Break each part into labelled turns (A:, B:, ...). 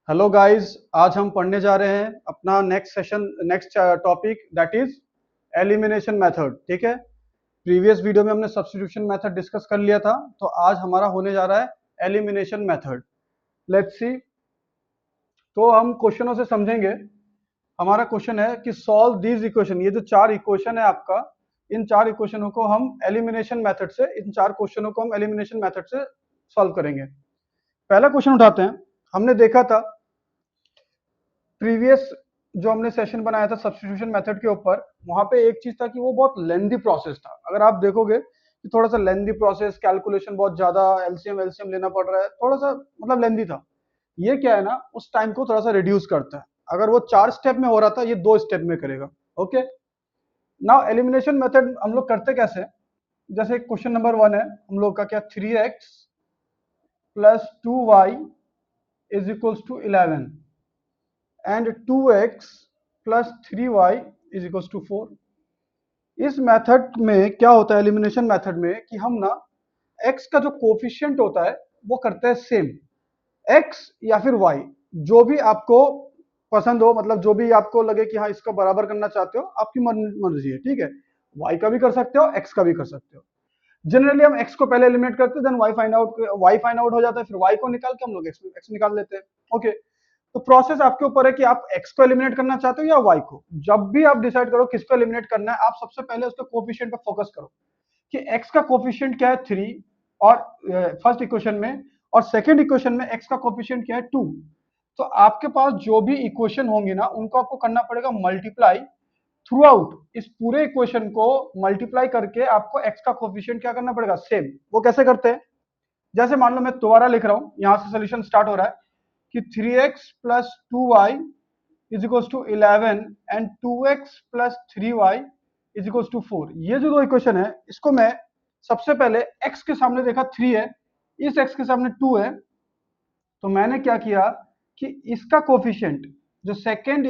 A: Hello guys, आज हम पढ़ने जा रहे हैं अपना next topic that is elimination method. ठीक है। प्रीवियस वीडियो में हमने सब्स्टिट्यूशन मेथड डिस्कस कर लिया था, तो आज हमारा होने जा रहा है एलिमिनेशन मेथड। Let's see. तो हम क्वेश्चनों से समझेंगे। हमारा क्वेश्चन है कि सॉल्व दीज इक्वेशन। ये जो चार इक्वेशन है आपका, इन चार इक्वेशनों को हम एलिमिनेशन मेथड से, इन चार क्वेश्चनों को हम एलिमिनेशन मेथड से सॉल्व करेंगे। पहला क्वेश्चन उठाते हैं। हमने देखा था प्रीवियस जो हमने सेशन बनाया था सब्स्टिट्यूशन मेथड के ऊपर, वहां पे एक चीज था कि वो बहुत लेंदी प्रोसेस था। अगर आप देखोगे कि थोड़ा सा लेंदी प्रोसेस, कैलकुलेशन बहुत ज्यादा, एलसीएम एलसीएम लेना पड़ रहा है, थोड़ा सा मतलब लेंदी था। ये क्या है ना, उस टाइम को थोड़ा सा रिड्यूस करता है। अगर वो 4 स्टेप में हो रहा था, ये 2 स्टेप में करेगा। ओके। नाउ एलिमिनेशन मेथड हम लोग करते कैसे? जैसे क्वेश्चन नंबर 1 है हम लोग का, क्या 3x plus 2y is equals to 11 and 2x plus 3y is equals to 4। इस मेथड में क्या होता है, एलिमिनेशन मेथड में, कि हम ना x का जो कोफिशिएंट होता है वो करते हैं सेम। x या फिर y, जो भी आपको पसंद हो, मतलब जो भी आपको लगे कि हाँ इसको बराबर करना चाहते हो, आपकी मर्जी है। ठीक है। y का भी कर सकते हो, x का भी कर सकते हो। जनरली हम x को पहले एलिमिनेट करते हैं, देन y फाइंड आउट हो जाता है, फिर y को निकाल के हम लोग x निकाल लेते हैं। ओके। तो प्रोसेस आपके ऊपर है कि आप x को एलिमिनेट करना चाहते हो या y को। जब भी आप डिसाइड करो किसको एलिमिनेट करना है, आप सबसे पहले उसके कोफिशिएंट पे फोकस करो कि x का कोफिशिएंट क्या है 3, और फर्स्ट इक्वेशन में, और सेकंड इक्वेशन में x का कोफिशिएंट क्या है 2। तो आपके पास जो भी इक्वेशन होंगी ना, उनको आपको करना पड़ेगा मल्टीप्लाई थ्रू आउट। इस पूरे इक्वेशन को मल्टीप्लाई करके आपको x का कोफिशिएंट क्या करना पड़ेगा, सेम। वो कैसे करते हैं? जैसे मान लो मैं दोबारा लिख रहा हूं, यहां से सोल्यूशन स्टार्ट हो रहा है कि 3x plus 2y is equals to 11 and 2x plus 3y is equals to 4। ये जो दो इक्वेशन है, इसको मैं सबसे पहले x के सामने देखा 3 है, इस x के सामने 2 है, तो मैंने क्या किया कि इसका कोफिशिएंट, जो सेकेंड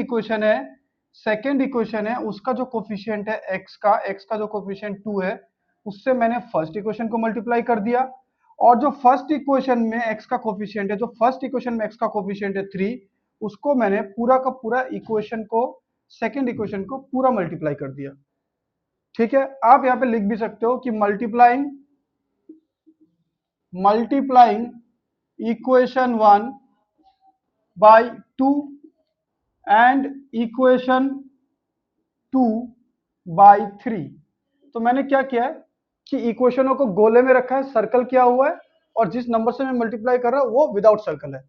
A: इक्वेशन है उसका जो कोफिशिएंट है x का जो कोफिशिएंट 2 है, उससे मैंने फर्स्ट इक्वेशन को मल्टीप्लाई कर दिया। और जो फर्स्ट इक्वेशन में x का कोफिशिएंट है, जो फर्स्ट इक्वेशन में x का कोफिशिएंट है 3, उसको मैंने पूरा का पूरा इक्वेशन को, सेकेंड इक्वेशन को पूरा मल्टीप्लाई कर दिया। ठीक है। आप यहां पे लिख भी सकते हो कि multiplying equation 1 by 2 and equation 2 by 3। तो मैंने क्या किया है कि इक्वेशनों को गोले में रखा है, सर्कल किया हुआ है, और जिस नंबर से मैं मल्टीप्लाई कर रहा हूं वो विदाउट सर्कल है।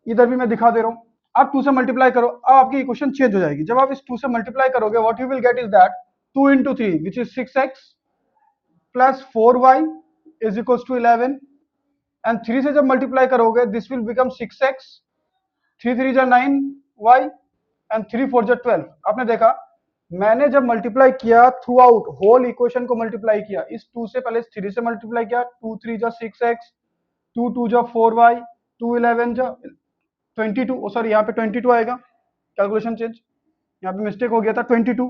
A: इधर भी मैं दिखा दे रहा हूं। आप 2 से मल्टीप्लाई करो, अब आपकी इक्वेशन चेंज हो जाएगी। जब आप इस 2 से मल्टीप्लाई करोगे, what you will get is that 2 into 3 which is 6x plus 4y is equals to 11, and 3 से जब मल्टीप्लाई करोगे दिस विल बिकम 6x, 3 3 जा 9y एंड 3 4 जा 12। आपने देखा, मैंने जब मल्टीप्लाई किया थ्रू आउट होल इक्वेशन को मल्टीप्लाई किया, इस 2 से पहले 3 से मल्टीप्लाई किया, 2 3 जा 6x, 2 2 जा 4y, 2 11 जा 22, सॉरी यहाँ पे 22 आएगा, कैलकुलेशन चेंज, यहाँ पे मिस्टेक हो गया था 22।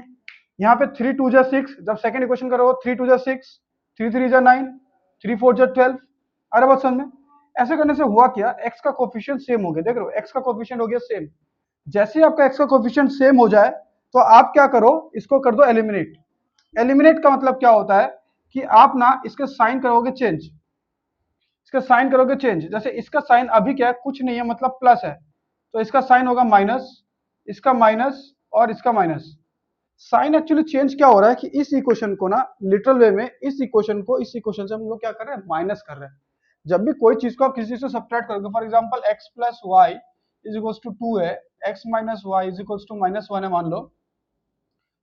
A: यहाँ पे 3 2 जा 6, जब सेकंड इक्वेशन करोगे 3 2 जा 6, 3 3 जा 9, 3 4 जा 12। अरे बात समझ में? ऐसे करने से हुआ क्या, x का कोफिशिएंट सेम हो गया। देख रहे हो, x का कोफिशिएंट हो गया सेम। जैसे ही आपका x का कोफिशिएंट सेम हो जाए, तो आप क्या करो, इसको कर दो एलिमिनेट। एलिमिनेट का मतलब क्या होता है कि आप ना इसके साइन करोगे चेंज, इसका साइन करोगे चेंज। जैसे इसका साइन अभी क्या है, कुछ नहीं है, मतलब प्लस है, तो इसका साइन होगा माइनस, इसका माइनस और इसका माइनस। साइन एक्चुअली चेंज क्या हो रहा है कि इस इक्वेशन को ना लिटरल वे में, इस इक्वेशन को इस इक्वेशन से हम लोग क्या कर रहे हैं, माइनस कर रहे हैं। जब भी कोई चीज को आप किसी से सब्ट्रैक्ट करोगे, for example x plus y is equals to 2 है, x minus y is equals to minus 1 है मान लो,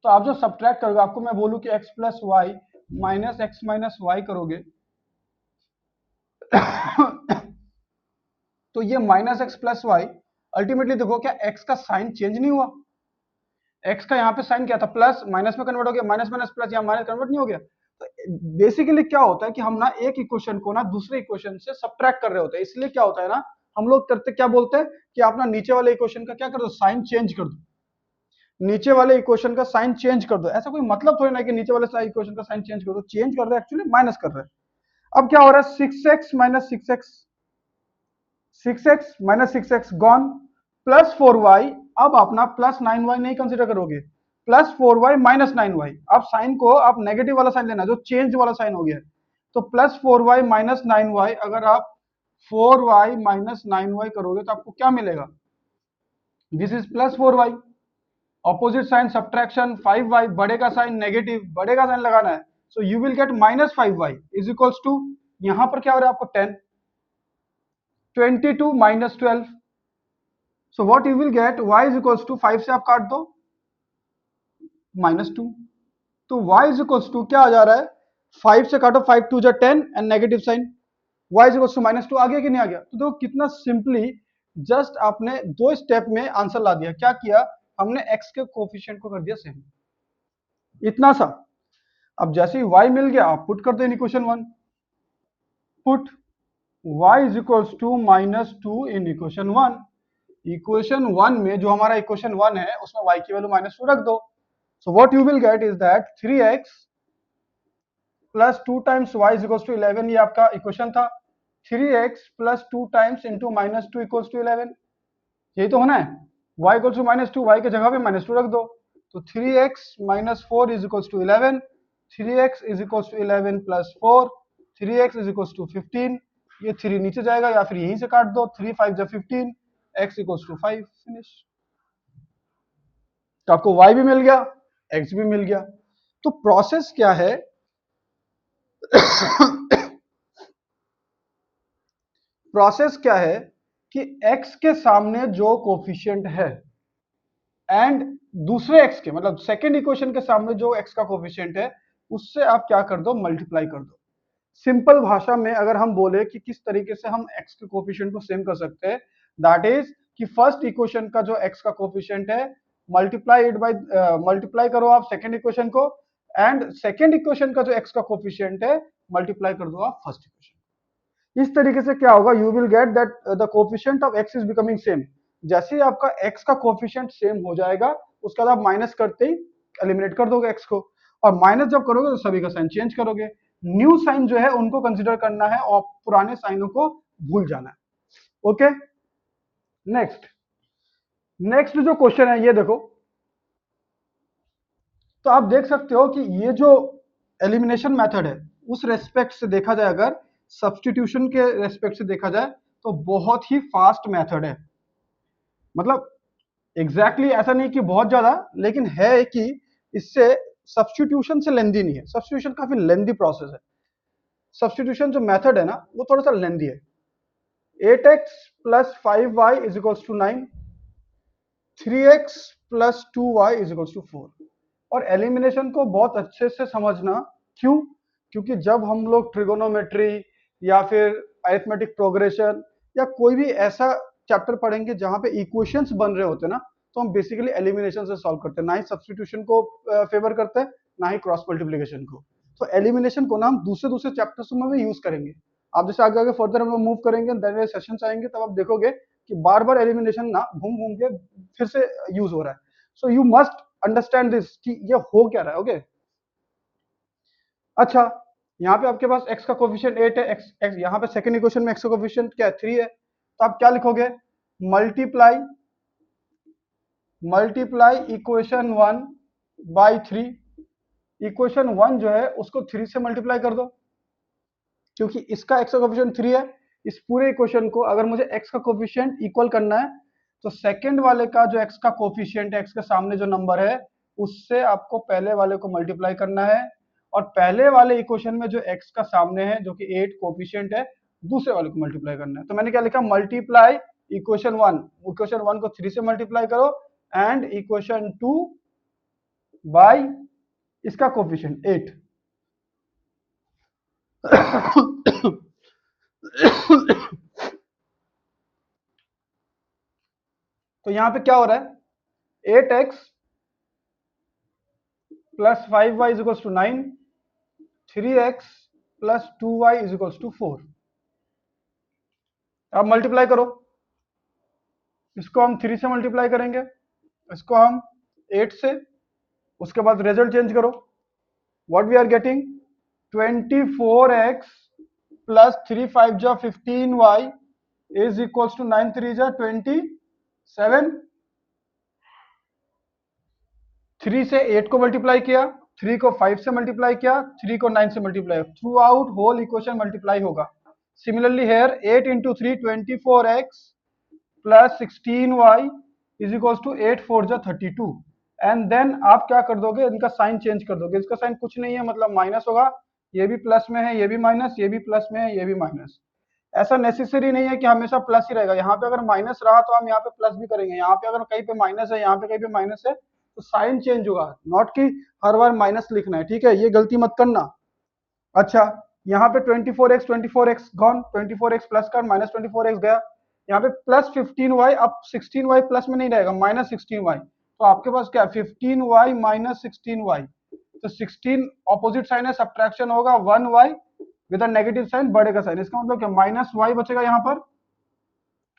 A: तो आप जो सब्ट्रैक्ट करोगे, आपको मैं बोलूं कि x plus y minus x minus y करोगे तो ये minus x plus y, ultimately देखो क्या x का साइन चेंज नहीं हुआ। x का यहाँ पे साइन क्या था, प्लस, माइनस में कन्वर्ट हो गया, माइनस माइनस प्लस, यहाँ माइनस कन्वर्ट नहीं हो गया। तो बेसिकली क्या होता है कि हम ना एक इक्वेशन को ना दूसरे इक्वेशन से सब्ट्रैक्ट कर रहे होते हैं। इसलिए क्या होता है ना, हम लोग करते क्या बोलते हैं कि आप ना नीचे वाले इक्वेशन का क्या कर दो, साइन चेंज कर दो, नीचे वाले इक्वेशन का साइन चेंज कर दो। ऐसा कोई मतलब थोड़ी ना कि नीचे वाले इक्वेशन का साइन चेंज कर दो, चेंज कर रहे हैं एक्चुअली माइनस कर रहे हैं। अब क्या हो रहा है, 6x minus 6x, 6x minus 6x gone, plus 4y। अब अपना प्लस 9y नहीं कंसिडर करोगे, प्लस 4y माइनस 9y। अब साइन को आप नेगेटिव वाला साइन लेना, जो चेंज वाला साइन हो गया है। तो प्लस 4y माइनस 9y, अगर आप 4y माइनस 9y करोगे तो आपको क्या मिलेगा? This is plus 4y। Opposite sign subtraction, 5y, बड़े का साइन नेगेटिव, बड़े का साइन लगाना है। So you will get minus 5y is equals to, यहां पर क्या हो रहा है आपको 10, 22 minus 12। So what you will get, y is equals to 5 से आप काट दो -2। तो y इज इक्वल्स टू क्या आ जा रहा है, 5 से काटो, 5 2 जा 10 and negative sign, y is equals to -2। आ गया कि नहीं आ गया? तो देखो कितना सिंपली, जस्ट आपने 2 स्टेप में आंसर ला दिया। क्या किया हमने, x के कोफिशिएंट को कर दिया सेम, इतना सा। अब जैसे ही y मिल गया, आप पुट कर दो in equation 1, put y is equals to -2 in equation 1। Equation 1 में जो हमारा इक्वेशन 1 है उसमें y की वैल्यू -2 रख दो। So what you will get is that 3x plus 2 times y is equals to 11, ये आपका इक्वेशन था। 3x plus 2 times into -2 equals to 11, यही तो होना है। y इक्वल्स टू -2, y के जगह पे -2 रख दो। तो 3x minus 4 is equals to 11, 3x is equals to 11 plus 4, 3x is equals to 15। ये 3 नीचे जाएगा या फिर यहीं से काट दो, 3 5 जा 15, x इक्वल्स टू 5, फिनिश। तो आपको y भी मिल गया, x भी मिल गया। तो प्रोसेस क्या है प्रोसेस क्या है कि x के सामने जो कोफिशिएंट है एंड दूसरे x के, मतलब सेकेंड इक्वेशन के सामने जो x का कोफिशिएंट है, उससे आप क्या कर दो, मल्टीप्लाई कर दो। सिंपल भाषा में अगर हम बोले कि किस तरीके से हम x के कोफिशिएंट को सेम कर सकते हैं, दैट इज कि फर्स्ट इक्वेशन का जो x का कोफिशिएंट है, मल्टीप्लाई करो आप सेकेंड इक्वेशन को, एंड सेकेंड इक्वेशन का जो x का कोफिशिएंट है, मल्टीप्लाई कर दो आप फर्स्ट इक्वेशन। इस तरीके से क्या होगा, you will get that the coefficient of x is becoming same. जैसे ही आपका x का कोफिशिएंट सेम हो जाएगा, उसके बाद आप माइनस करते ही एलिमिनेट कर दोगे x को, और माइनस जब करोगे तो सभी का साइन चेंज करोगे। न्यू साइन जो है उनको कंसिडर करना है और पुराने साइनों को भूल जाना है। ओके, नेक्स्ट जो क्वेश्चन है ये देखो। तो आप देख सकते हो कि ये जो एलिमिनेशन मेथड है, उस रेस्पेक्ट से देखा जाए, अगर सब्स्टिट्यूशन के रेस्पेक्ट से देखा जाए, तो बहुत ही फास्ट मेथड है। मतलब एग्जैक्टली ऐसा नहीं कि बहुत ज्यादा, लेकिन है कि इससे सब्स्टिट्यूशन से लेंदी नहीं है। सब्स्टिट्यूशन काफी लेंदी प्रोसेस है। सब्स्टिट्यूशन जो मेथड है ना, वो थोड़ा सा लेंदी है। 8x plus 5y is equals to 9, 3x plus 2y is equals to 4। और एलिमिनेशन को बहुत अच्छे से समझना, क्यों? क्योंकि जब हम लोग ट्रिगोनोमेट्री या फिर अरिथमेटिक प्रोग्रेशन या कोई भी ऐसा चैप्टर पढ़ेंगे जहां पे इक्वेशंस बन रहे होते हैं ना, तो हम बेसिकली एलिमिनेशन से सॉल्व करते हैं, ना ही सब्स्टिट्यूशन को फेवर करते हैं, ना ही क्रॉस मल्टीप्लिकेशन को। तो एलिमिनेशन को ना हम दूसरे चैप्टर्स में भी यूज करेंगे। आप जैसे आगे आगे फर्दर हम लोग मूव करेंगे, देन सेशंस आएंगे, तब आप देखोगे कि बार बार एलिमिनेशन ना घूम घूम के फिर से यूज हो रहा है। So you must understand this कि ये हो क्या रहा है। ओके, अच्छा, यहाँ पे आपके पास x का कोफिशिएंट 8 है, x यहाँ पे सेकंड इक्वेशन में x का कोफिशिएंट क्या है, 3 है। तो आप क्या लिखोगे, मल्टीप्लाई इक्वेशन 1 बाई 3। इक्वेशन 1 जो है उसको 3 से मल्टीप्लाई कर दो, क्योंकि इसका x का कोफिशिएंट 3 है। इस पूरे इक्वेशन को अगर मुझे x का कोफिशिएंट इक्वल करना है, तो सेकंड वाले का जो x का कोफिशिएंट है, x के सामने जो नंबर है, उससे आपको पहले वाले को मल्टीप्लाई करना है, और पहले वाले इक्वेशन में जो x का सामने है, जो कि 8 कोफिशिएंट है, दूसरे वाले को मल्टीप्लाई करना है। तो मैंने क्या लिखा, मल्टीप्लाई इक्वेशन 1 को 3 से मल्टीप्लाई करो, एंड इक्वेशन 2 बाई इसका कोफिशिएंट 8। तो यहां पे क्या हो रहा है, 8x plus 5y is equals to 9, 3x plus 2y is equals to 4। अब मल्टीप्लाई करो, इसको हम 3 से मल्टीप्लाई करेंगे, इसको हम 8 से, उसके बाद रिजल्ट चेंज करो। What we are getting, 24x plus 3 5 जा 15y इज इक्वल्स टू 9 3 जा 27, 3 से 8 को मल्टीप्लाई किया, 3 को 5 से मल्टीप्लाई किया, 3 को 9 से multiply, throughout whole equation multiply होगा। Similarly here 8 into 3 24x plus 16y is equals to 8 4 जा 32, एंड देन आप क्या कर दोगे, इनका साइन चेंज कर दोगे। इसका साइन कुछ नहीं है, मतलब माइनस होगा, ये भी प्लस में है, ये भी माइनस, ये भी प्लस में है, ये भी माइनस। ऐसा नेसेसरी नहीं है कि हमेशा प्लस ही रहेगा, यहाँ पे अगर माइनस रहा तो हम यहाँ पे प्लस भी करेंगे, यहाँ पे अगर कहीं पे माइनस है, यहाँ पे कहीं पे माइनस है, तो साइन चेंज होगा, नॉट कि हर बार माइनस लिखना है, ठीक है, ये गलती मत करना। अच्छा, यहाँ पे 24x गॉन, 24x प्लस का माइनस 24x गया, यहाँ पे प्लस 15y, अब 16y प्लस में नहीं रहेगा, माइनस 16y, तो आपके पास क्या 15y माइनस 16y, तो 16 ऑपोजिट साइन है, सब्ट्रैक्शन होगा 1y with a negative sign, बड़े का साइन, इसका मतलब क्या माइनस y बचेगा यहाँ पर,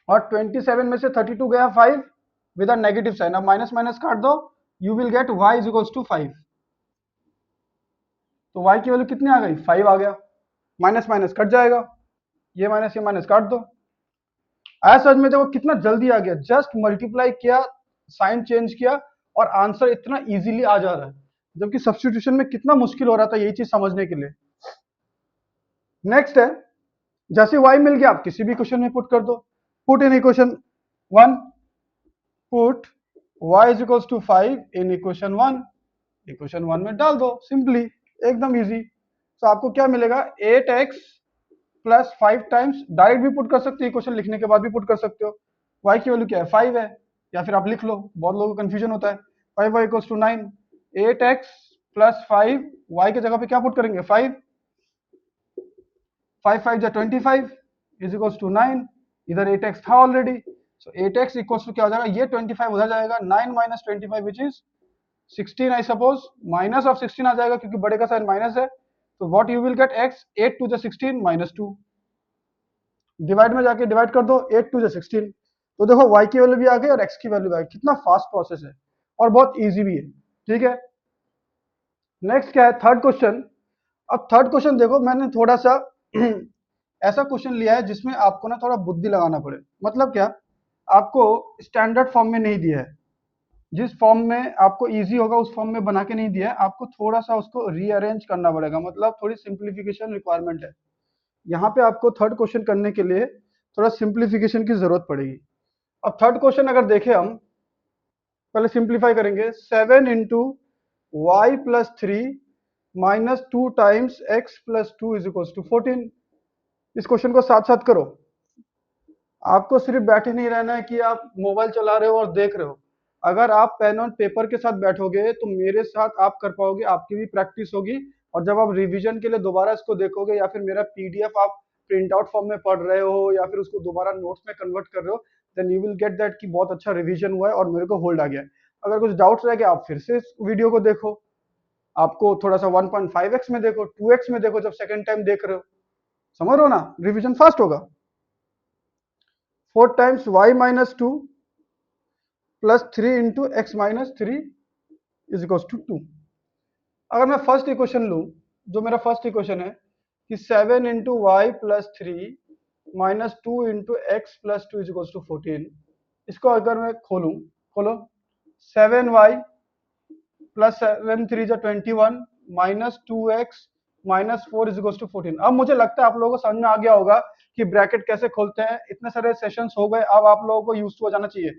A: और 27 में से 32 गया 5 विद अ नेगेटिव साइन, अब माइनस माइनस काट दो, you will get y is equals to 5, तो y की वैल्यू कितनी आ गई, 5 आ गया, माइनस माइनस कट जाएगा, ये माइनस काट दो। आया समझ में? देखो कितना जल्दी आ गया, जस्ट मल्टीप्लाई किया, साइन चेंज किया और आंसर इतना इजीली आ जा रहा है, जबकि सब्स्टिट्यूशन में कितना मुश्किल हो रहा था यही चीज समझने के लिए। नेक्स्ट है, जैसे y मिल गया आप किसी भी क्वेश्चन में पुट कर दो, put in equation 1, put y is equals to 5 in equation 1, equation 1 में डाल दो सिंपली, एकदम इजी। तो आपको क्या मिलेगा, 8x प्लस 5 टाइम्स, डायरेक्ट भी पुट कर सकते हो, इक्वेशन लिखने के बाद भी पुट कर सकते हो, y की वैल्यू क्या है 5 है, या फिर आप लिख लो, बहुत लोगों को कंफ्यूजन होता है, 5y equals to 9, 8x plus 5, y के जगह पे क्या पुट करेंगे 5, 5 5 जा 25 इज इक्वल्स टू 9, इधर 8x था already, so 8x equals to क्या हो जाएगा, ये 25 उधर जाएगा, 9 minus 25 which is 16 I suppose, minus of 16 आ जाएगा क्योंकि बड़े का साइन माइनस है, तो what you will get x, 8 to the 16 minus 2, divide में जाके डिवाइड कर दो, 8 टू द 16, तो देखो y की वैल्यू भी आ गई और x की वैल्यू भी आ गई, कितना फास्ट प्रोसेस है और बहुत इजी भी है, ठीक है। नेक्स्ट क्या है, थर्ड क्वेश्चन। अब थर्ड क्वेश्चन देखो, मैंने थोड़ा सा ऐसा क्वेश्चन लिया है जिसमें आपको ना थोड़ा बुद्धि लगाना पड़े, मतलब क्या, आपको स्टैंडर्ड फॉर्म में नहीं दिया है, जिस फॉर्म में आपको इजी होगा उस फॉर्म में बना के नहीं दिया है, आपको थोड़ा सा उसको रीअरेंज करना पड़ेगा, मतलब थोड़ी सिंप्लीफिकेशन रिक्वायरमेंट है। यहाँ पे आपको थर्ड क्वेश्चन करने के लिए थोड़ा सिंप्लीफिकेशन की जरूरत पड़ेगी। अब थर्ड क्वेश्चन अगर देखें हम, पहले सिंप्लीफाई करेंगे, 7 into y plus 3 minus 2 times x plus 2 is equal to 14। इस क्वेश्चन को साथ साथ करो, आपको सिर्फ बैठे नहीं रहना है कि आप मोबाइल चला रहे हो और देख रहे हो, अगर आप पेन और पेपर के साथ बैठोगे तो मेरे साथ आप कर पाओगे, आपकी भी प्रैक्टिस होगी, और जब आप रिवीजन के लिए दोबारा इसको देखोगे या फिर मेरा पीडीएफ आप प्रिंट आउट फॉर्म में पढ़ रहे हो या फिर उसको दोबारा नोट्स में कन्वर्ट कर रहे हो, then you will get that कि बहुत अच्छा रिवीजन हुआ है और मेरे को होल्ड आ गया है। अगर कुछ डाउट्स रह गए आप फिर से इस वीडियो को देखो, आपको थोड़ा सा 1.5x में देखो, 2x में देखो, जब सेकेंड टाइम देख रहे हो, समझ रहे हो ना, रिवीजन फास्ट होगा। 4 times y minus 2 plus 3 into x minus 3 is equal to 2। अगर मैं फर्स्ट इक्वेशन लूं, जो मेरा फर्स्ट इक्वेशन है कि 7 into y plus 3 minus 2 into x plus 2 is equal to 14, इसको अगर मैं खोलूं, खोलो, 7y प्लस 7 3 जा 21 minus 2x minus 4 is equal to 14। अब मुझे लगता है आप लोगों को समझ में आ गया होगा कि ब्रैकेट कैसे खोलते हैं, इतने सारे सेशंस हो गए, अब आप लोगों को यूज हो जाना चाहिए।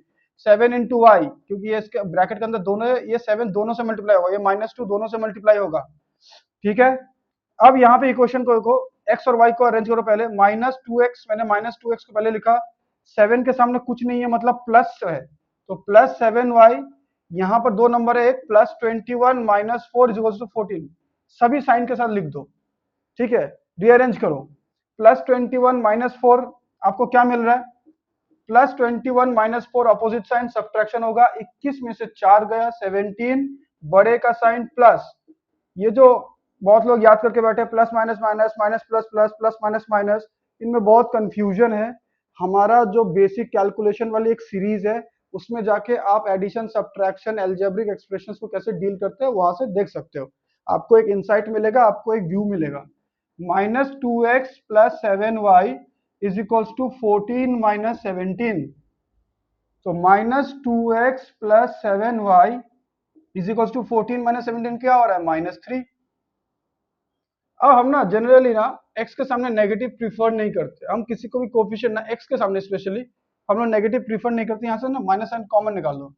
A: 7 इंटू वाई, क्योंकि ये इसके ब्रैकेट के अंदर दोनों है, ये 7 दोनों से मल्टीप्लाई होगा, ये माइनस 2 दोनों से मल्टीप्लाई होगा, ठीक है। अब यहाँ पे इक्वेशन को देखो, एक्स और वाई को अरेंज करो, पहले माइनस 2x, मैंने माइनस 2x को पहले लिखा, 7 के सामने कुछ नहीं है मतलब प्लस है, तो प्लस 7y, यहाँ पर दो नंबर है, एक plus 21 minus 4 is equal to 14, सभी साइन के साथ लिख दो, ठीक है, रीअरेंज करो, प्लस 21 माइनस 4 आपको क्या मिल रहा है, plus 21 minus 4 opposite sign, subtraction होगा, 21 में से 4 गया 17, बड़े का साइन प्लस, ये जो बहुत लोग याद करके बैठे plus minus minus minus plus plus plus minus minus, इनमें बहुत कंफ्यूजन है। हमारा जो बेसिक कैलकुलेशन वाली एक सीरीज है, उसमें जाके आप एडिशन सब्ट्रैक्शन एल्जेब्रिक एक्सप्रेशंस को कैसे डील करते हो वहां से देख सकते हो, आपको एक इंसाइट मिलेगा, आपको एक व्यू मिलेगा। Minus 2x plus 7y is equals to 14 minus 17। तो minus 2x plus 7y is equals to 14 minus 17 क्या हो रहा है? -3। अब हम ना जनरली ना x के सामने नेगेटिव प्रीफर नहीं करते, हम किसी को भी कोफिशिएंट ना x के सामने स्पेशली हम लोग नेगेटिव प्रीफर नहीं करते। यहाँ से ना माइनस साइन कॉमन निकाल दो।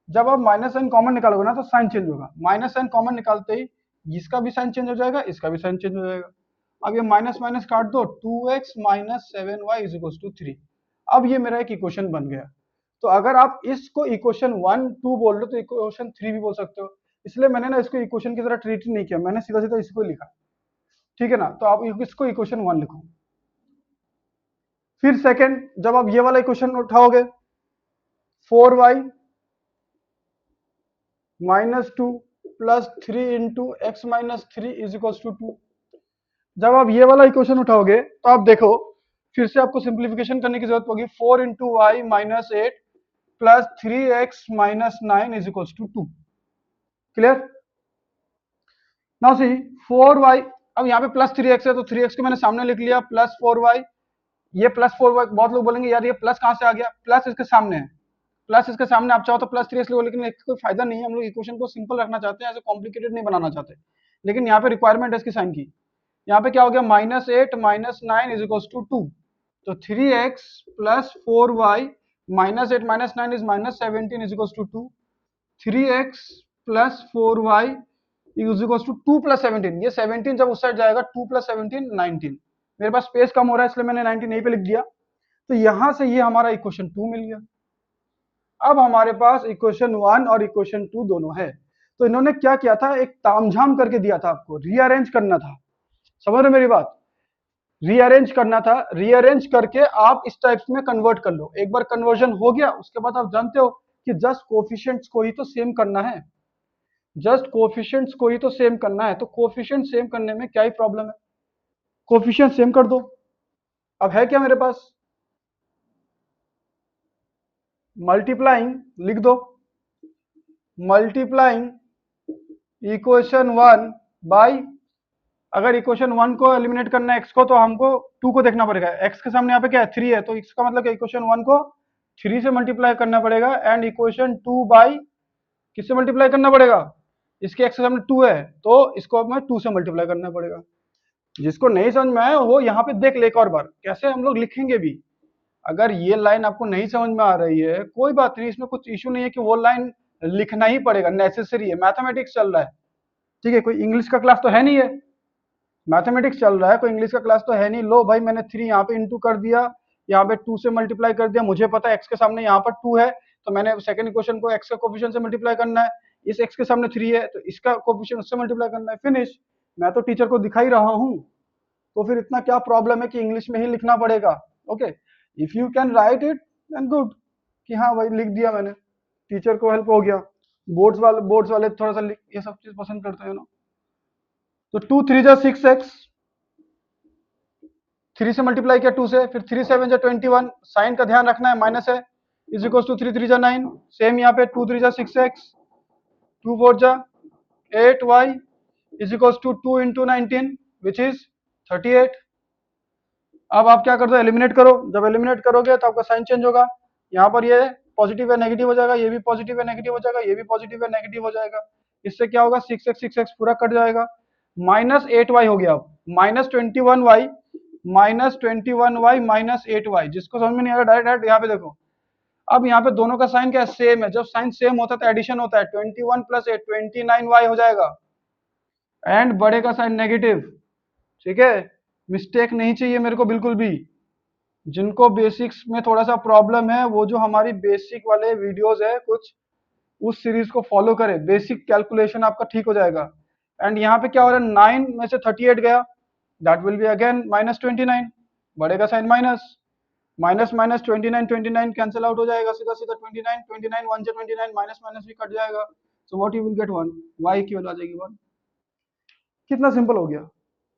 A: जब आप माइनस साइन कॉमन निकालोगे ना तो साइन चेंज होगा। माइनस साइन कॉमन निकालते ही इसका भी साइन चेंज हो जाएगा, इसका भी साइन चेंज हो जाएगा। अब ये माइनस माइनस काट दो, 2x minus 7y is equal to 3। अब ये मेरा एक इक्वेशन बन गया। तो अगर आप इसको इक्वेशन 1 2 बोल रहे हो तो इक्वेशन 3 भी बोल सकते हो। इसलिए मैंने ना इसको इक्वेशन की तरह ट्रीट नहीं किया, मैंने सीधा सीधा इसको लिखा। ठीक है ना, तो आप इसको इक्वेशन 1 लिखो। फिर सेकंड, जब आप ये वाला इक्वेशन उठाओगे 4y minus 2 plus 3 into x minus 3 is equal to 2। जब आप ये वाला इक्वेशन उठाओगे तो आप देखो फिर से आपको सिंप्लीफिकेशन करने की जरूरत होगी। 4 into y minus 8 plus 3x minus 9 is equal to 2। Clear? Now see 4y, अब यहाँ पे प्लस 3x है तो 3x को मैंने सामने लिख लिया, प्लस 4y। ये प्लस 4y, बहुत लोग बोलेंगे यार ये प्लस कहाँ से आ गया? प्लस इसके सामने है, प्लस इसके सामने आप चाहो तो प्लस 3x लो, लेकिन कोई फायदा नहीं है। हम लोग इक्वेशन को सिंपल रखना चाहते हैं, ऐसे कॉम्प्लिकेटेड नहीं बनाना चाहते। लेकिन यहाँ पे रिक्वायरमेंट है इसकी साइन की। यहाँ पे क्या हो गया? -8 माइनस 9 इज इक्वल टू 2। तो 3x plus 4y minus 8 minus 9 is minus 17 is equal to 2। 3x plus 4y is equal to 2 plus 17। ये 17 जब उस साइड जाएगा 2 प्लस 17 19। मेरे पास स्पेस कम हो रहा है इसलिए मैंने 19 यहीं पे लिख दिया। तो यहां से ये हमारा इक्वेशन 2 मिल गया। अब हमारे पास इक्वेशन 1 और इक्वेशन 2 दोनों है। तो इन्होंने क्या किया था? एक तामझाम करके दिया था, आपको रीअरेंज करना था। समझ रहे मेरी बात? रीअरेंज करना था, रीअरेंज करके आप इस टाइप्स में कन्वर्ट कर लो। एक बार कन्वर्जन हो गया उसके बाद आप जानते हो कि जस्ट कोफिशिएंट्स को ही तो सेम करना है, जस्ट कोफिशिएंट्स को ही तो सेम करना है। तो कोफिशिएंट सेम करने में क्या ही प्रॉब्लम है? कोफिशिएंट सेम कर दो। अब है क्या मेरे पास? मल्टीप्लाइंग लिख दो, मल्टीप्लाइंग इक्वेशन 1 बाई, अगर इक्वेशन 1 को एलिमिनेट करना है x को तो हमको 2 को देखना पड़ेगा। x के सामने यहाँ पे क्या है? 3 है, तो इसका मतलब क्या? इक्वेशन 1 को 3 से मल्टीप्लाई करना पड़ेगा एंड इक्वेशन 2 बाई किससे मल्टीप्लाई करना पड़ेगा? इसके x के सामने 2 है तो इसको हमें 2 से मल्टीप्लाई करना पड़ेगा। जिसको नहीं समझ में आया वो यहाँ पे देख ले एक और बार, कैसे हम लोग लिखेंगे भी। अगर ये लाइन आपको नहीं समझ में आ रही है कोई बात नहीं, इसमें कुछ इशू नहीं है कि वो लाइन लिखना ही पड़ेगा, नेसेसरी है। मैथमेटिक्स चल रहा है, ठीक है, कोई इंग्लिश का क्लास तो है नहीं है, मैथमेटिक्स चल रहा है, कोई इंग्लिश का क्लास तो है नहीं। लो भाई मैंने 3 यहाँ पे इंटू कर दिया, यहाँ पे 2 से मल्टीप्लाई कर दिया, मुझे पता है x के सामने यहाँ पर 2 है तो मैंने सेकंड इक्वेशन को x का कोफिशिएंट से मल्टीप्लाई करना है। इस x के सामने 3 है तो इसका कोफिशिएंट उससे मल्टीप्लाई करना है, फिनिश। मैं तो टीचर को दिखा ही रहा हूँ, तो फिर इतना क्या प्रॉब्लम है कि इंग्लिश में ही लिखना पड़ेगा? Okay, if you can write it then good, कि हाँ भाई लिख दिया मैंने, टीचर को हेल्प हो गया। बोर्ड्स वाले थोड़ा सा ये सब चीज पसंद करते हैं ना। तो 2 3 जा 6x, 3 से मल्टीप्लाई किया 2 से, फिर 3 7 जा 21, साइन का ध्यान रखना है, माइनस है, इज इक्वल टू 3 3 जा 9। सेम यहाँ पे 2 3 जा 6x, 2 4 जा 8y is equal to 2 into 19 which is 38। अब आप क्या कर दो? एलिमिनेट करो। जब एलिमिनेट करोगे तो आपका साइन चेंज होगा, यहाँ पर ये पॉजिटिव है नेगेटिव हो जाएगा, ये भी पॉजिटिव है नेगेटिव हो जाएगा, ये भी पॉजिटिव है नेगेटिव हो जाएगा। इससे क्या होगा? 6x पूरा कट जाएगा, -8y हो गया। अब -21y -8y, जिसको समझ में नहीं आ रहा डायरेक्ट यहाँ पे देखो। अब यहाँ पे दोनों का साइन क्या है? सेम है। जब साइन सेम होता है तो एडिशन होता है, 21 + 8 29y हो जाएगा, एंड बड़े का साइन नेगेटिव। ठीक है, मिस्टेक नहीं चाहिए मेरे को बिल्कुल भी। जिनको बेसिक्स में थोड़ा सा प्रॉब्लम है वो जो हमारी बेसिक वाले वीडियोस है कुछ, उस सीरीज को फॉलो करें, बेसिक कैलकुलेशन आपका ठीक हो जाएगा। एंड यहाँ पे क्या हो रहा है? 9 में से 38 गया, दैट विल बी अगेन -29, बड़े का sign minus, minus minus 29 cancel out हो जाएगा, सीधा सीधा 29 1 से 29, माइनस माइनस भी कट जाएगा। सो what you will gate 1, y की वैल्यू आ जाएगी 1। कितना सिंपल हो गया।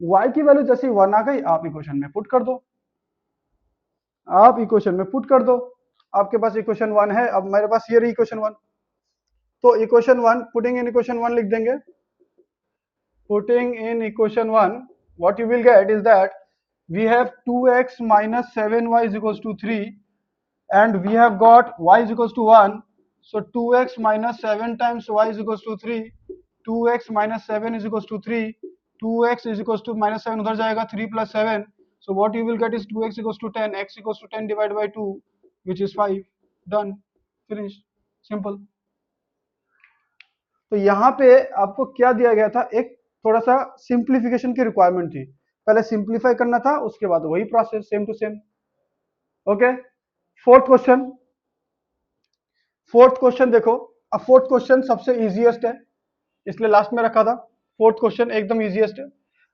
A: y की वैल्यू जैसे 1 आ गई आप इक्वेशन में पुट कर दो, आप इक्वेशन में पुट कर दो। आपके पास इक्वेशन 1 है, अब मेरे पास ये रही इक्वेशन 1। तो इक्वेशन 1 पुटिंग इन इक्वेशन 1 लिख देंगे, putting in equation 1 what you will get is that we have 2x minus 7y is equals to 3, and we have got y is equals to 1. So 2x minus 7 times y is equals to 3, 2x minus 7 is equals to 3, 2x is equals to minus 7 उधर जाएगा, 3 plus 7. So what you will get is 2x equals to 10, x equals to 10 divided by 2, which is 5. Done, finished, simple. तो यहाँ पे आपको क्या दिया गया था, एक थोड़ा सा सिंप्लीफिकेशन की रिक्वायरमेंट थी, पहले सिंप्लीफाई करना था, उसके बाद वही process same to same. Okay, fourth question. Fourth question देखो, अब फोर्थ क्वेश्चन सबसे इजीएस्ट है, इसलिए लास्ट में रखा था. फोर्थ क्वेश्चन एकदम इजीएस्ट है.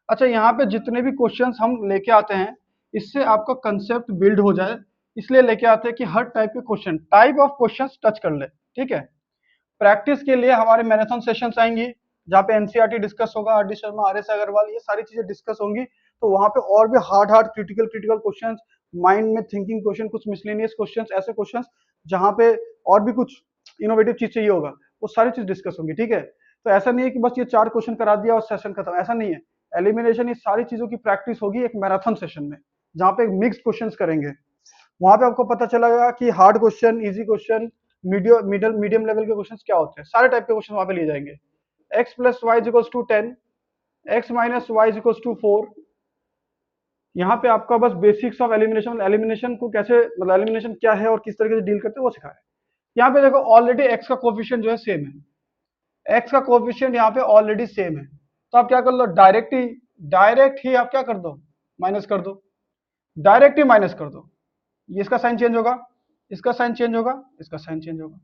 A: अच्छा, यहाँ पे जितने भी क्वेश्चंस हम लेके आते हैं, इससे आपका कंसेप्ट बिल्ड हो जाए, इसलिए लेके आते हैं कि हर टाइप के question, type of questions touch कर ले. ठीक है, प्रैक्टिस के लिए हमारे मैराथन सेशंस आएंगी, जहाँ पे एनसीईआरटी डिस्कस होगा, आर.डी. शर्मा, आर.एस. अग्रवाल, ये सारी चीजें डिस्कस होंगी. तो वहां पे और भी हार्ड क्रिटिकल क्वेश्चंस, माइंड में थिंकिंग क्वेश्चन, कुछ मिसलेनियस क्वेश्चंस, ऐसे क्वेश्चंस जहां पे और भी कुछ इनोवेटिव चीज चाहिए होगा, वो सारी चीज डिस्कस होंगी. ठीक है, तो ऐसा नहीं है कि बस ये 4 क्वेश्चन करा दिया और सेशन खत्म, ऐसा नहीं है. एलिमिनेशन, ये सारी चीजों की प्रैक्टिस होगी एक मैराथन सेशन में, जहाँ पे मिक्स्ड क्वेश्चंस करेंगे. वहां पे आपको पता चलेगा कि hard question, easy question, medium level के क्वेश्चंस क्या होते हैं, सारे टाइप के क्वेश्चन वहां पे लिए जाएंगे. x plus y is equals to 10, x minus y is equals to 4. यहाँ पे आपका बस बेसिक्स ऑफ एलिमिनेशन, एलिमिनेशन को कैसे, मतलब एलिमिनेशन क्या है और किस तरीके से डील करते हैं वो सिखा है. यहाँ पे देखो ऑलरेडी x का कोफिशिएंट जो है सेम है, x का कोफिशिएंट यहाँ पे ऑलरेडी सेम है. तो आप क्या कर लो, डायरेक्ट ही आप क्या कर दो, माइनस कर दो, डायरेक्ट ही माइनस कर दो. ये इसका साइन चेंज होगा, इसका साइन चेंज होगा, इसका साइन चेंज होगा.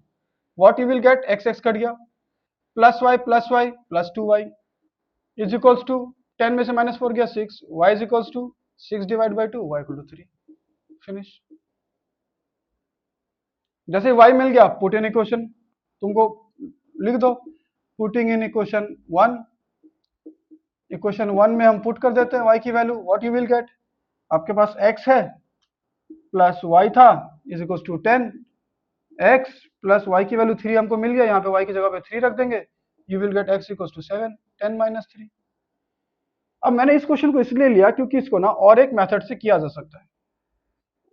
A: What you will get, x x cut गया, plus y plus 2y is equals to 10 में से माइनस 4 गया 6, y is equals to 6 divide by 2, y equal to 3. Finish. जैसे y मिल गया, पुट इन इक्वेशन, तुमको लिख दो, पुटिंग इन इक्वेशन 1. इक्वेशन 1 में हम पुट कर देते हैं y की value. What you will get, आपके पास x है प्लस y था is equals to 10, x plus y की वैल्यू 3 हमको मिल गया, यहाँ पे y की जगह पे 3 रख देंगे, you will get x equals to 7, 10 minus 3. अब मैंने इस क्वेश्चन को इसलिए लिया क्योंकि इसको ना और एक मेथड से किया जा सकता है.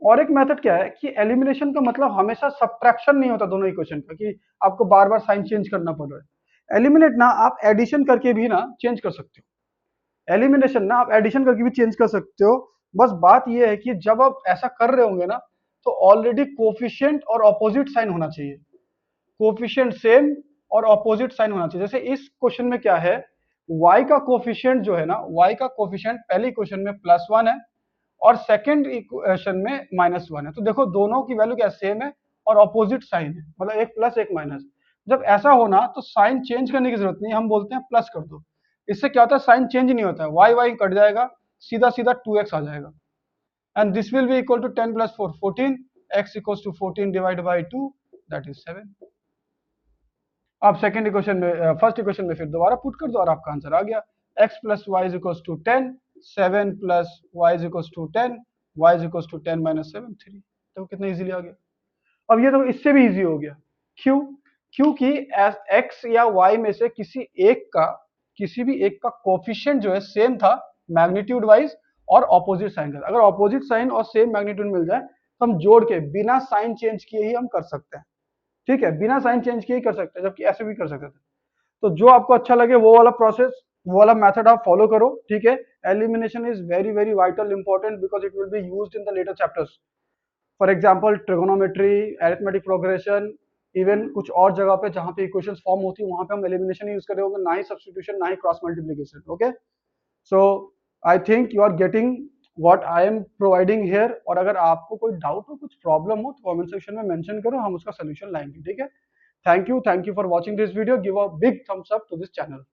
A: और एक मेथड क्या है कि एलिमिनेशन का मतलब हमेशा सब्ट्रैक्शन नहीं होता दोनों इक्वेशन का, कि आपको बार बार साइन चेंज करना पड़ रहा है. एलिमिनेट ना आप एडिशन करके भी ना चेंज कर सकते हो, एलिमिनेशन ना आप एडिशन करके भी चेंज कर सकते हो. बस बात यह है कि जब आप ऐसा कर रहे होंगे ना, तो ऑलरेडी कोफिशिएंट और ऑपोजिट साइन होना चाहिए, कोफिशिएंट सेम और ऑपोजिट साइन होना चाहिए. जैसे इस क्वेश्चन में क्या है, y का कोफिशिएंट जो है ना, y का कोफिशिएंट पहले इक्वेशन में +1 है और सेकंड इक्वेशन में -1 है. तो देखो दोनों की वैल्यू क्या सेम है और ऑपोजिट साइन है, मतलब एक प्लस एक माइनस. जब ऐसा होना तो साइन चेंज करने की जरूरत नहीं, हम बोलते हैं प्लस कर दो. इससे क्या होता है, साइन चेंज नहीं होता है, y कट जाएगा, सीधा सीधा 2x आ जाएगा. And this will be equal to 10 plus 4 14, x equals to 14 divide by 2, that is 7. आप सेकंड इक्वेशन में, फर्स्ट इक्वेशन में फिर दोबारा पुट कर दो और आपका आंसर आ गया. x plus y is equals to 10, 7 plus y is equals to 10, y is equals to 10 minus 7, 3. तो कितना इजीली आ गया. अब ये तो इससे भी इजी हो गया. क्यों, क्योंकि x या y में से किसी भी एक का कोफिशिएंट जो है सेम था मैग्नीट्यूड वाइज और ऑपोजिट साइन का. अगर ऑपोजिट साइन और सेम मैग्नीट्यूड मिल जाए तो हम जोड़ के बिना साइन चेंज किए ही हम कर सकते हैं. ठीक है, बिना साइन चेंज किए ही कर सकते हैं, जबकि ऐसे भी कर सकते थे. तो जो आपको अच्छा लगे वो वाला प्रोसेस, वो वाला मेथड आप फॉलो करो. ठीक है, elimination is very very vital important because it will be used in the later chapters. For example trigonometry, arithmetic progression, even कुछ और जगह पे जहां पे इक्वेशंस फॉर्म होती है वहां पे हम एलिमिनेशन यूज कर रहे होंगे, ना ही सब्स्टिट्यूशन, ना ही cross multiplication. Okay, so I think you are getting what I am providing here. और अगर आपको कोई डाउट हो, कुछ प्रॉब्लम हो तो कमेंट सेक्शन में मेंशन करो, हम उसका सोल्यूशन लाएंगे. ठीक है, thank you for watching this video. Give a big thumbs up to this channel.